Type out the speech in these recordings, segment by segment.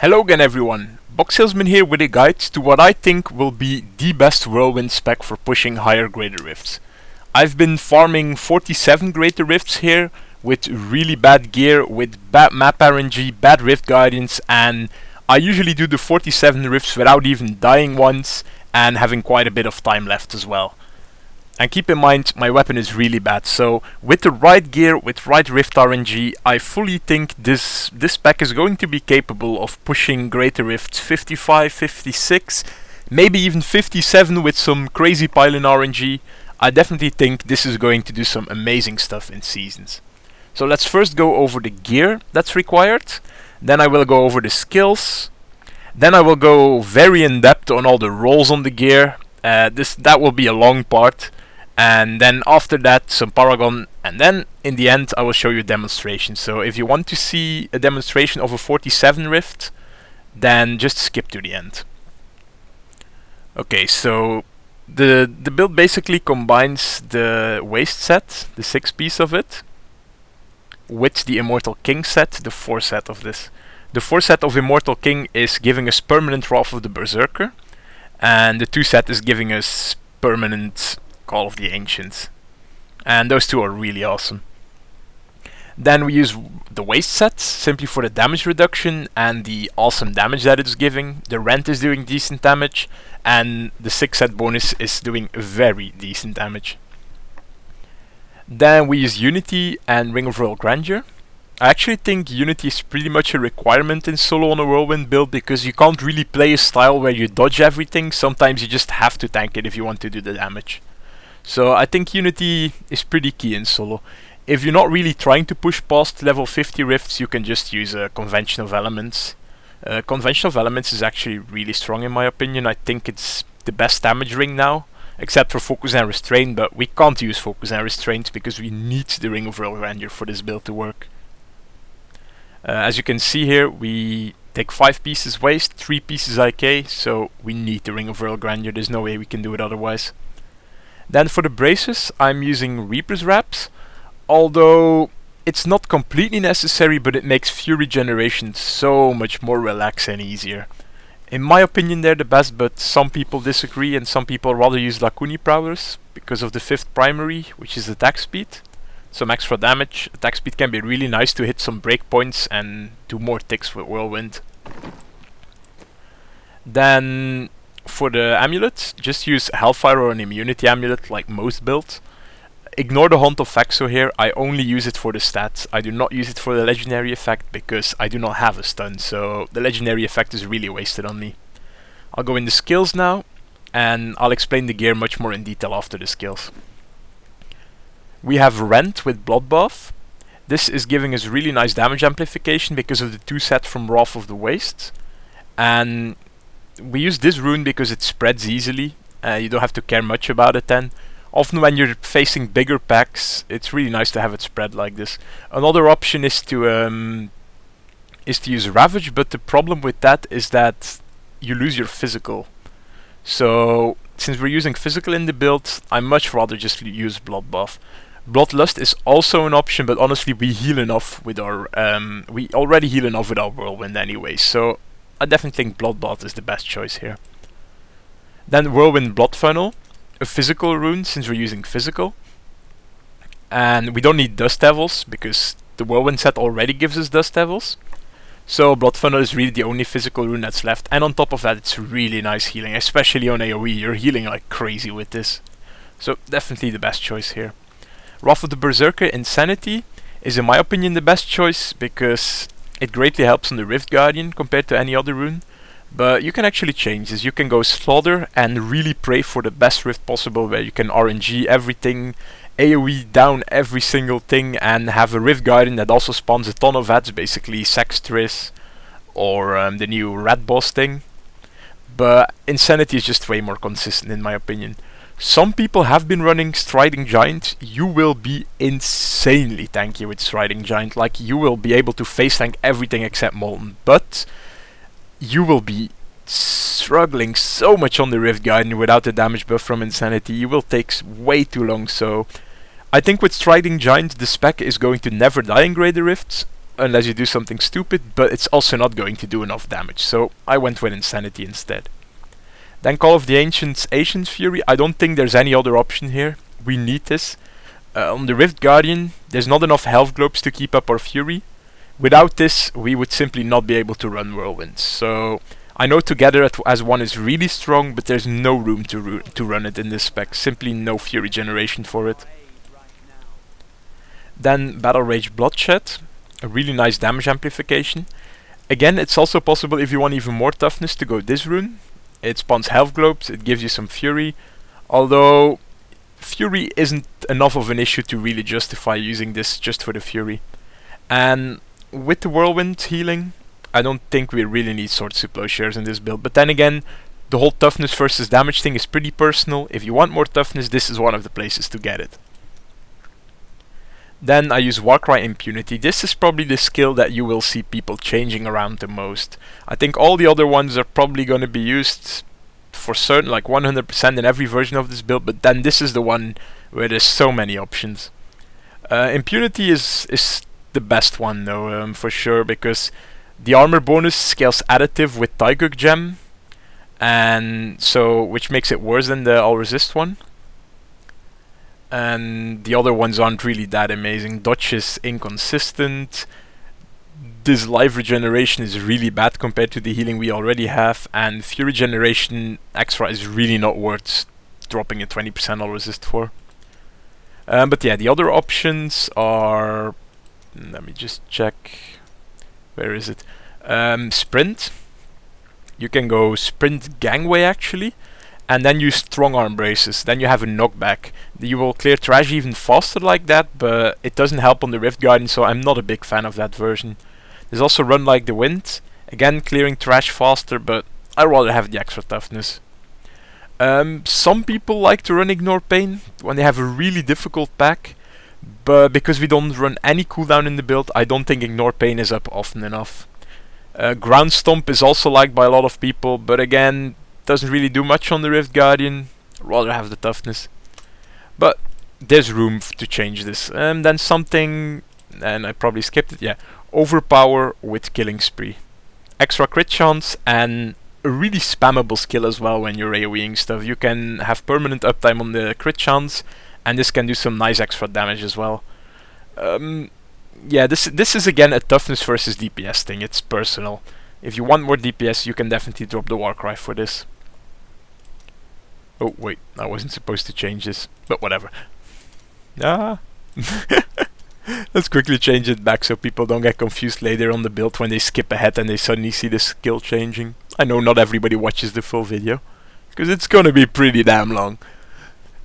Hello again everyone, Box Salesman here with a guide to what I think will be the best Whirlwind spec for pushing higher greater rifts. I've been farming 47 greater rifts here with really bad gear, with bad map RNG, bad rift guidance, and I usually do the 47 rifts without even dying once and having quite a bit of time left as well. And keep in mind, my weapon is really bad, so with the right gear, with right rift RNG, I fully think this spec is going to be capable of pushing greater rifts 55, 56, maybe even 57 with some crazy pylon RNG. I definitely think this is going to do some amazing stuff in seasons. So let's first go over the gear that's required, then I will go over the skills, then I will go very in depth on all the roles on the gear. That will be a long part. And then after that some paragon, and then in the end I will show you a demonstration. So if you want to see a demonstration of a 47 rift, then just skip to the end. Okay, so the build basically combines the waste set, the 6 piece of it, with the Immortal King set, the 4 set of this. The 4 set of Immortal King is giving us permanent Wrath of the Berserker, and the 2 set is giving us permanent Call of the Ancients, and those two are really awesome. Then we use the waste set simply for the damage reduction and the awesome damage that it's giving. The rent is doing decent damage, and the 6 set bonus is doing very decent damage. Then we use Unity and Ring of Royal Grandeur. I actually think Unity is pretty much a requirement in solo on a Whirlwind build, because you can't really play a style where you dodge everything. Sometimes you just have to tank it if you want to do the damage. So I think Unity is pretty key in solo. If you're not really trying to push past level 50 rifts, you can just use Convention of Elements. Convention of Elements is actually really strong in my opinion. I think it's the best damage ring now, except for Focus and Restraint, but we can't use Focus and Restraint because we need the Ring of Royal Grandeur for this build to work. As you can see here, we take 5 pieces waste, 3 pieces IK, so we need the Ring of Royal Grandeur. There's no way we can do it otherwise. Then for the braces, I'm using Reaper's Wraps, although it's not completely necessary, but it makes Fury generation so much more relaxed and easier. In my opinion they're the best, but some people disagree, and some people rather use Lakuni Prowlers because of the 5th primary, which is attack speed. Some extra damage. Attack speed can be really nice to hit some breakpoints and do more ticks with Whirlwind. Then for the amulet, just use Hellfire or an immunity amulet like most builds. Ignore the Haunt of Faxo here, I only use it for the stats. I do not use it for the legendary effect because I do not have a stun, so the legendary effect is really wasted on me. I'll go in the skills now, and I'll explain the gear much more in detail after the skills. We have Rent with Bloodbath. This is giving us really nice damage amplification because of the 2 set from Wrath of the Waste. And we use this rune because it spreads easily. You don't have to care much about it then. Often when you're facing bigger packs, it's really nice to have it spread like this. Another option is to use Ravage, but the problem with that is that you lose your physical. So since we're using physical in the build, I much rather just use Bloodbath. Bloodlust is also an option, but honestly we heal enough with our we already heal enough with our Whirlwind anyway, so I definitely think Bloodbath is the best choice here. Then Whirlwind Blood Funnel, a physical rune since we're using physical. And we don't need Dust Devils because the Whirlwind set already gives us Dust Devils. So Blood Funnel is really the only physical rune that's left, and on top of that it's really nice healing, especially on AoE. You're healing like crazy with this. So definitely the best choice here. Wrath of the Berserker Insanity is in my opinion the best choice because it greatly helps on the Rift Guardian compared to any other rune. But you can actually change this. You can go Slaughter and really pray for the best rift possible, where you can RNG everything, AoE down every single thing, and have a Rift Guardian that also spawns a ton of ads, basically Sextris or the new Rat Boss thing. But Insanity is just way more consistent in my opinion. Some people have been running Striding Giant. You will be insanely tanky with Striding Giant. Like, you will be able to face tank everything except Molten, but you will be struggling so much on the Rift Guardian without the damage buff from Insanity. You will take way too long, so I think with Striding Giant the spec is going to never die in greater rifts, unless you do something stupid, but it's also not going to do enough damage, so I went with Insanity instead. Then Call of the Ancients, Ancient Fury. I don't think there's any other option here. We need this. On the Rift Guardian, there's not enough health globes to keep up our Fury. Without this, we would simply not be able to run Whirlwinds. So I know together as one is really strong, but there's no room to run it in this spec. Simply no Fury generation for it. Then Battle Rage Bloodshed, a really nice damage amplification. Again, it's also possible if you want even more toughness to go this rune. It spawns health globes, it gives you some Fury, although Fury isn't enough of an issue to really justify using this just for the Fury. And with the Whirlwind healing, I don't think we really need Swordsu Plowshares in this build, but then again, the whole toughness versus damage thing is pretty personal. If you want more toughness, this is one of the places to get it. Then I use Warcry Impunity. This is probably the skill that you will see people changing around the most. I think all the other ones are probably going to be used for certain, like 100% in every version of this build, but then this is the one where there's so many options. Impunity is the best one though, for sure, because the armor bonus scales additive with Taiguk Gem, and so which makes it worse than the All Resist one. And the other ones aren't really that amazing. Dodge is inconsistent. This life regeneration is really bad compared to the healing we already have, and Fury generation extra is really not worth dropping a 20% all resist for. But yeah, the other options are, let me just check, where is it? Sprint. You can go sprint gangway actually, and then use strong arm braces. Then you have a knockback. You will clear trash even faster like that, but it doesn't help on the Rift Guardian, so I'm not a big fan of that version. There's also Run Like the Wind, again clearing trash faster, but I'd rather have the extra toughness. Some people like to run Ignore Pain when they have a really difficult pack, but because we don't run any cooldown in the build, I don't think Ignore Pain is up often enough. Ground Stomp is also liked by a lot of people, but again, doesn't really do much on the Rift Guardian. I'd rather have the toughness. But there's room to change this. Then something, and I probably skipped it, yeah. Overpower with Killing Spree. Extra crit chance and a really spammable skill as well when you're AoEing stuff. You can have permanent uptime on the crit chance, and this can do some nice extra damage as well. Yeah, this is again a toughness versus DPS thing. It's personal. If you want more DPS, you can definitely drop the Warcry for this. Oh wait, I wasn't supposed to change this, but whatever. Ah. Let's quickly change it back so people don't get confused later on the build when they skip ahead and they suddenly see the skill changing. I know not everybody watches the full video, because it's gonna be pretty damn long.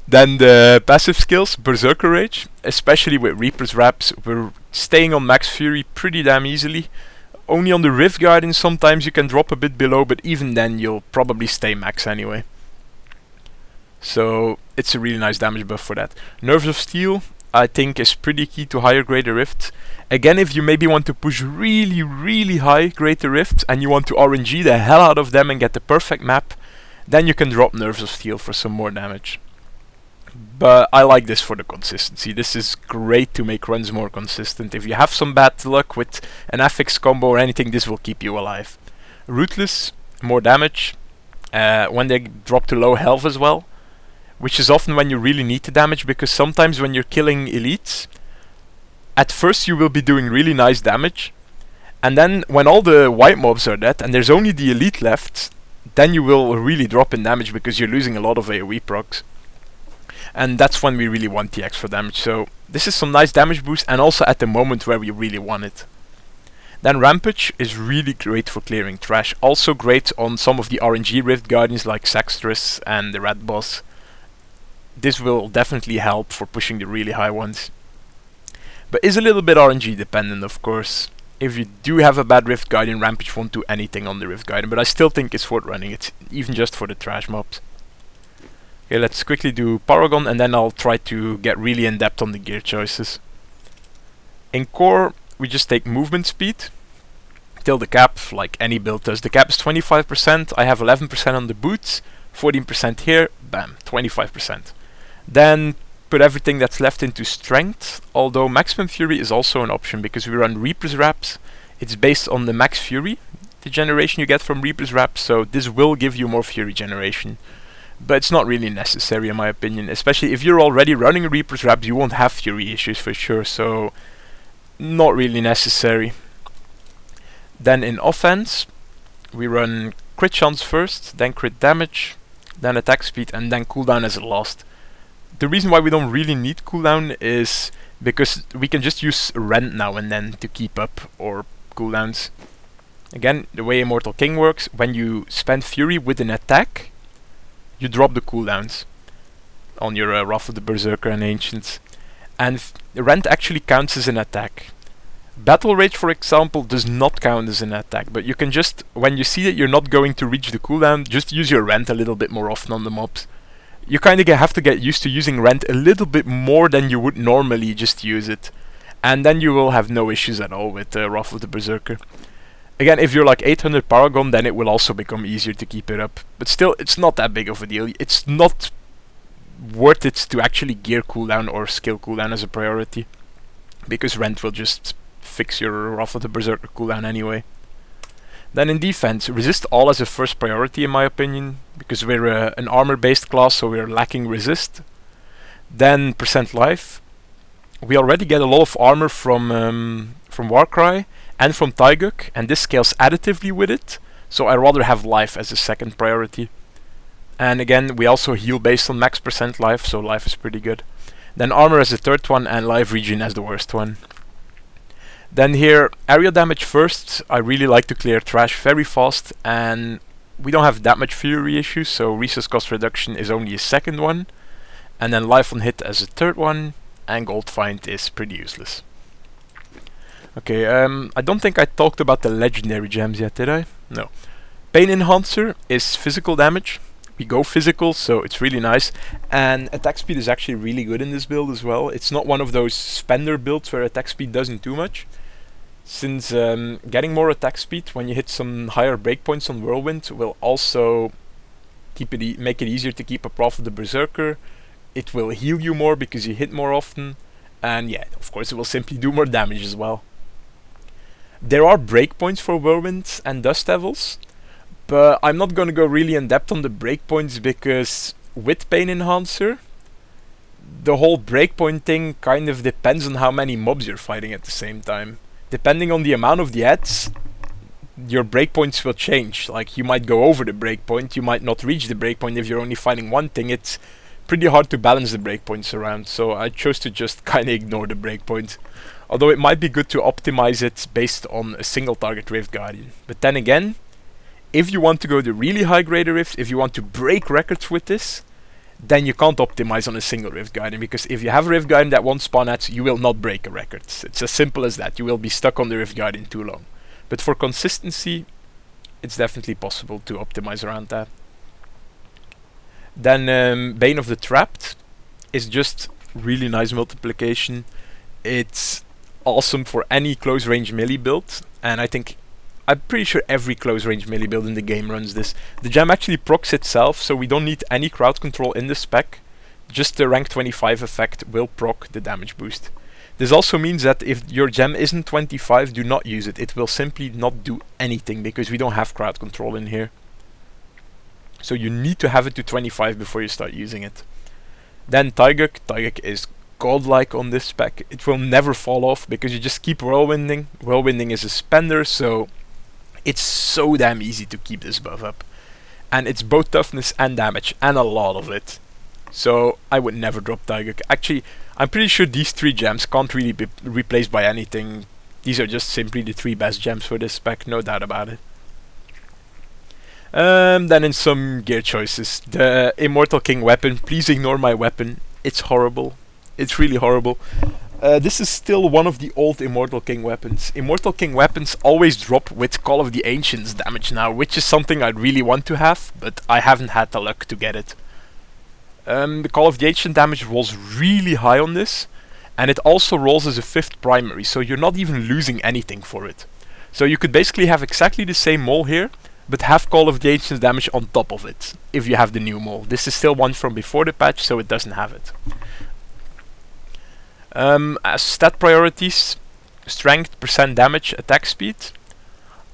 Then the passive skills, Berserker Rage, especially with Reaper's Wraps, we're staying on max Fury pretty damn easily. Only on the Rift Guardian sometimes you can drop a bit below, but even then you'll probably stay max anyway. So it's a really nice damage buff for that. Nerves of Steel, I think, is pretty key to higher Greater Rift. Again, if you maybe want to push really high Greater Rift and you want to RNG the hell out of them and get the perfect map, then you can drop Nerves of Steel for some more damage. But I like this for the consistency. This is great to make runs more consistent. If you have some bad luck with an affix combo or anything, this will keep you alive. Ruthless, more damage. When they drop to low health as well, which is often when you really need the damage, because sometimes when you're killing elites, at first you will be doing really nice damage, and then when all the white mobs are dead and there's only the elite left, then you will really drop in damage because you're losing a lot of AoE procs. And that's when we really want the extra damage. So this is some nice damage boost, and also at the moment where we really want it. Then Rampage is really great for clearing trash. Also great on some of the RNG Rift Guardians like Sextrus and the Red Boss. This will definitely help for pushing the really high ones. But is a little bit RNG dependent, of course. If you do have a bad Rift Guardian, Rampage won't do anything on the Rift Guardian, but I still think it's worth running it, even just for the trash mobs. Okay, let's quickly do Paragon, and then I'll try to get really in depth on the gear choices. In core, we just take movement speed till the cap, like any build does. The cap is 25%, I have 11% on the boots, 14% here, bam, 25%. Then put everything that's left into strength, although maximum fury is also an option because we run Reaper's Wraps. It's based on the max fury, the generation you get from Reaper's Wraps, so this will give you more fury generation. But it's not really necessary in my opinion, especially if you're already running Reaper's Wraps, you won't have fury issues for sure, so not really necessary. Then in offense, we run crit chance first, then crit damage, then attack speed, and then cooldown as a last. The reason why we don't really need cooldown is because we can just use rend now and then to keep up or cooldowns. Again, the way Immortal King works, when you spend fury with an attack, you drop the cooldowns on your Wrath of the Berserker and Ancients. And rend actually counts as an attack. Battle Rage, for example, does not count as an attack, but you can just, when you see that you're not going to reach the cooldown, just use your rend a little bit more often on the mobs. You kind of have to get used to using rend a little bit more than you would normally just use it. And then you will have no issues at all with Wrath of the Berserker. Again, if you're like 800 Paragon, then it will also become easier to keep it up. But still, it's not that big of a deal. It's not worth it to actually gear cooldown or skill cooldown as a priority, because rend will just fix your Wrath of the Berserker cooldown anyway. Then in defense, resist all as a first priority in my opinion, because we're an armor based class, so we're lacking resist. Then percent life. We already get a lot of armor from Warcry and from Taiguk, and this scales additively with it, so I rather have life as a second priority. And again, we also heal based on max percent life, so life is pretty good. Then armor as the third one, and life regen as the worst one. Then here, area damage first. I really like to clear trash very fast, and we don't have that much fury issues, so resource cost reduction is only a second one. And then life on hit as a third one, and gold find is pretty useless. Okay, I don't think I talked about the legendary gems yet, did I? No. Pain Enhancer is physical damage. We go physical, so it's really nice. And attack speed is actually really good in this build as well. It's not one of those spender builds where attack speed doesn't do much. Since getting more attack speed when you hit some higher breakpoints on Whirlwind will also keep it make it easier to keep up Wrath of the Berserker. It will heal you more because you hit more often. And yeah, of course it will simply do more damage as well. There are breakpoints for Whirlwind and Dust Devils, but I'm not going to go really in depth on the breakpoints because with Pain Enhancer, the whole breakpoint thing kind of depends on how many mobs you're fighting at the same time. Depending on the amount of the ads, your breakpoints will change. Like, you might go over the breakpoint, you might not reach the breakpoint if you're only fighting one thing. It's pretty hard to balance the breakpoints around, so I chose to just kind of ignore the breakpoint. Although it might be good to optimize it based on a single target Rift Guardian. But then again, if you want to go the really high grade Rift, if you want to break records with this, then you can't optimize on a single Rift Guardian, because if you have a Rift Guardian that won't spawn ads, you will not break a record. It's as simple as that. You will be stuck on the Rift Guardian too long. But for consistency, it's definitely possible to optimize around that. Then Bane of the Trapped is just really nice multiplication. It's awesome for any close range melee build, and I'm pretty sure every close range melee build in the game runs this. The gem actually procs itself, so we don't need any crowd control in the spec. Just the rank 25 effect will proc the damage boost. This also means that if your gem isn't 25, do not use it. It will simply not do anything because we don't have crowd control in here. So you need to have it to 25 before you start using it. Then Taiguk. Taiguk is godlike on this spec. It will never fall off because you just keep whirlwinding. Whirlwinding is a spender, so it's so damn easy to keep this buff up. And it's both toughness and damage, and a lot of it. So I would never drop Taiguk. Actually, I'm pretty sure these three gems can't really be replaced by anything. These are just simply the three best gems for this spec, no doubt about it. Then in some gear choices, the Immortal King weapon. Please ignore my weapon. It's horrible. It's really horrible. This is still one of the old Immortal King weapons. Immortal King weapons always drop with Call of the Ancients damage now, which is something I really want to have, but I haven't had the luck to get it. The Call of the Ancient damage rolls really high on this, and it also rolls as a 5th primary, so you're not even losing anything for it. So you could basically have exactly the same mole here, but have Call of the Ancients damage on top of it, if you have the new mole. This is still one from before the patch, so it doesn't have it. As stat priorities, strength, percent damage, attack speed.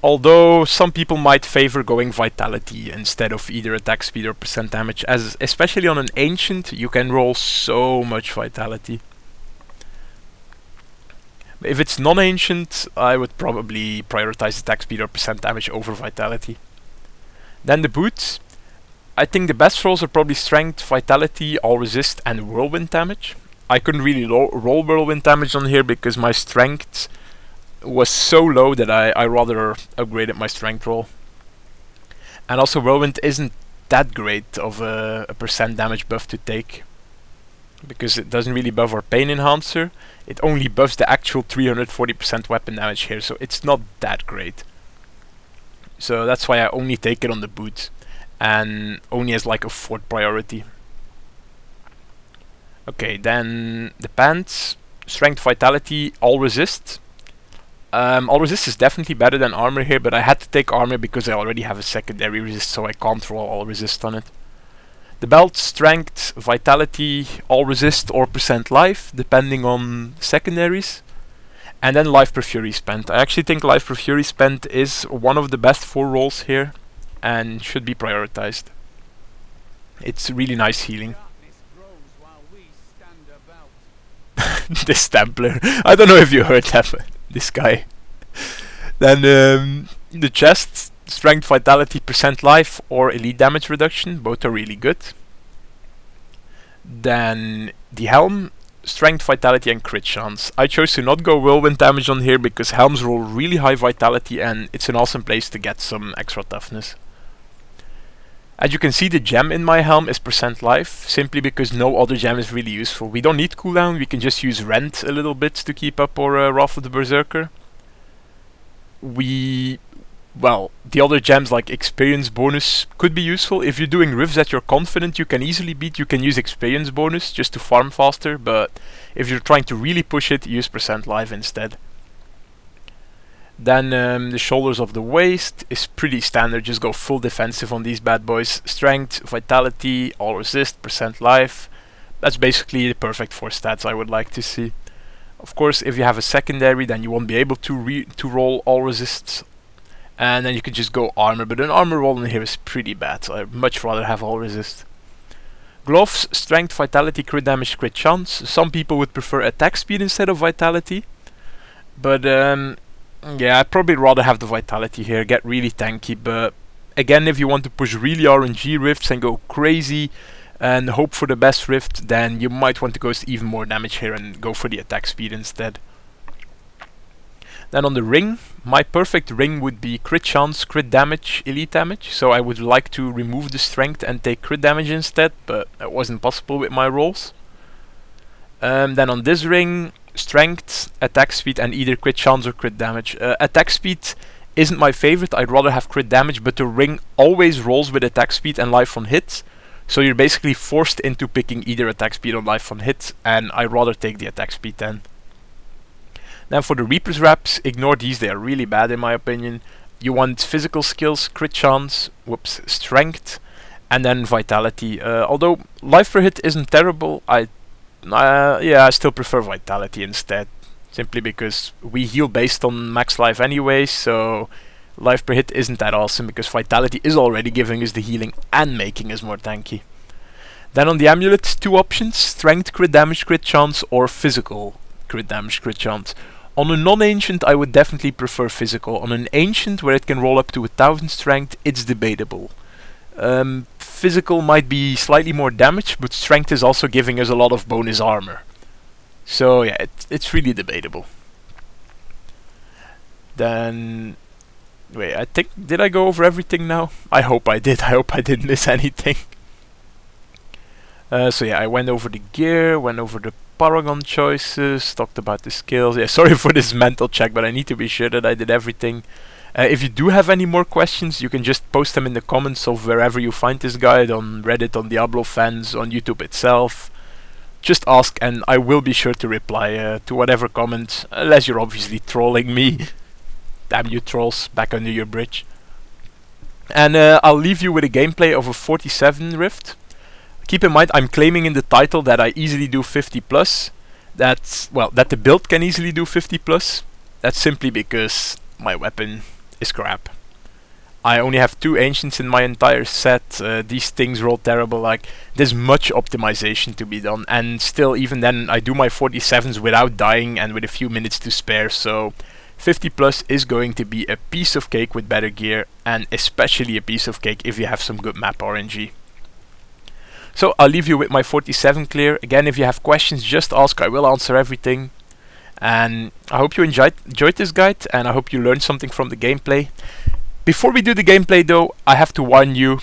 Although some people might favor going vitality instead of either attack speed or percent damage, as especially on an ancient you can roll so much vitality. If it's non-ancient, I would probably prioritize attack speed or percent damage over vitality. Then the boots. I think the best rolls are probably strength, vitality, all resist, and whirlwind damage. I couldn't really roll whirlwind damage on here because my strength was so low that I rather upgraded my strength roll. And also whirlwind isn't that great of a percent damage buff to take, because it doesn't really buff our pain enhancer. It only buffs the actual 340% weapon damage here, so it's not that great. So that's why I only take it on the boots, and only as like a 4th priority. Okay, then the pants. Strength, vitality, all resist. All resist is definitely better than armor here, but I had to take armor because I already have a secondary resist, so I can't roll all resist on it. The belt, strength, vitality, all resist or percent life, depending on secondaries. And then life per fury spent. I actually think life per fury spent is one of the best 4 rolls here and should be prioritized. It's really nice healing. This Templar. I don't know if you heard that, but this guy. Then the chest, strength, vitality, percent life, or elite damage reduction. Both are really good. Then the helm, strength, vitality, and crit chance. I chose to not go whirlwind damage on here because helms roll really high vitality and it's an awesome place to get some extra toughness. As you can see, the gem in my helm is percent life, simply because no other gem is really useful. We don't need cooldown, we can just use rend a little bit to keep up our Wrath of the Berserker. Well, the other gems like experience bonus could be useful. If you're doing rifts that you're confident you can easily beat, you can use experience bonus just to farm faster, but if you're trying to really push it, use percent life instead. Then the shoulders of the waist is pretty standard, just go full defensive on these bad boys. Strength, vitality, all resist, percent life. That's basically the perfect 4 stats I would like to see. Of course, if you have a secondary, then you won't be able to roll all resists. And then you can just go armor, but an armor roll in here is pretty bad, so I'd much rather have all resist. Gloves, strength, vitality, crit damage, crit chance. Some people would prefer attack speed instead of vitality. But yeah, I'd probably rather have the vitality here, get really tanky, but again, if you want to push really RNG rifts and go crazy and hope for the best rift, then you might want to go even more damage here and go for the attack speed instead. Then on the ring, my perfect ring would be crit chance, crit damage, elite damage, so I would like to remove the strength and take crit damage instead, but that wasn't possible with my rolls. Then on this ring, strength, attack speed, and either crit chance or crit damage. Attack speed isn't my favorite, I'd rather have crit damage, but the ring always rolls with attack speed and life on hit, so you're basically forced into picking either attack speed or life on hit, and I'd rather take the attack speed then. Then for the Reaper's Wraps, ignore these, they are really bad in my opinion. You want physical skills, crit chance, strength, and then vitality. Although life per hit isn't terrible, I still prefer vitality instead. Simply because we heal based on max life anyway, so life per hit isn't that awesome because vitality is already giving us the healing and making us more tanky. Then on the amulet, 2 options, strength, crit damage, crit chance, or physical crit damage, crit chance. On a non-ancient I would definitely prefer physical. On an ancient where it can roll up to 1000 strength, it's debatable. Physical might be slightly more damage, but strength is also giving us a lot of bonus armor. So yeah, it's really debatable. Then wait, I think, did I go over everything now? I hope I did. I hope I didn't miss anything. So yeah, I went over the gear, went over the Paragon choices, talked about the skills. Yeah, sorry for this mental check, but I need to be sure that I did everything. If you do have any more questions, you can just post them in the comments of wherever you find this guide, on Reddit, on Diablo fans, on YouTube itself. Just ask and I will be sure to reply to whatever comment, unless you're obviously trolling me. Damn you trolls, back under your bridge. And I'll leave you with a gameplay of a 47 Rift. Keep in mind, I'm claiming in the title that I easily do 50 plus. that the build can easily do 50 plus, that's simply because my weapon is crap. I only have 2 ancients in my entire set. These things roll terrible. Like, there's much optimization to be done, and still, even then, I do my 47s without dying and with a few minutes to spare. So 50 plus is going to be a piece of cake with better gear, and especially a piece of cake if you have some good map RNG. So I'll leave you with my 47 clear. Again, if you have questions, just ask. I will answer everything. And I hope you enjoyed this guide, and I hope you learned something from the gameplay. Before we do the gameplay though, I have to warn you,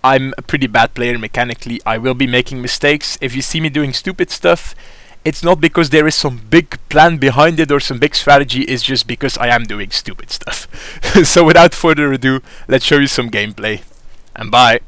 I'm a pretty bad player mechanically. I will be making mistakes. If you see me doing stupid stuff, it's not because there is some big plan behind it or some big strategy, it's just because I am doing stupid stuff. So without further ado, let's show you some gameplay. And bye!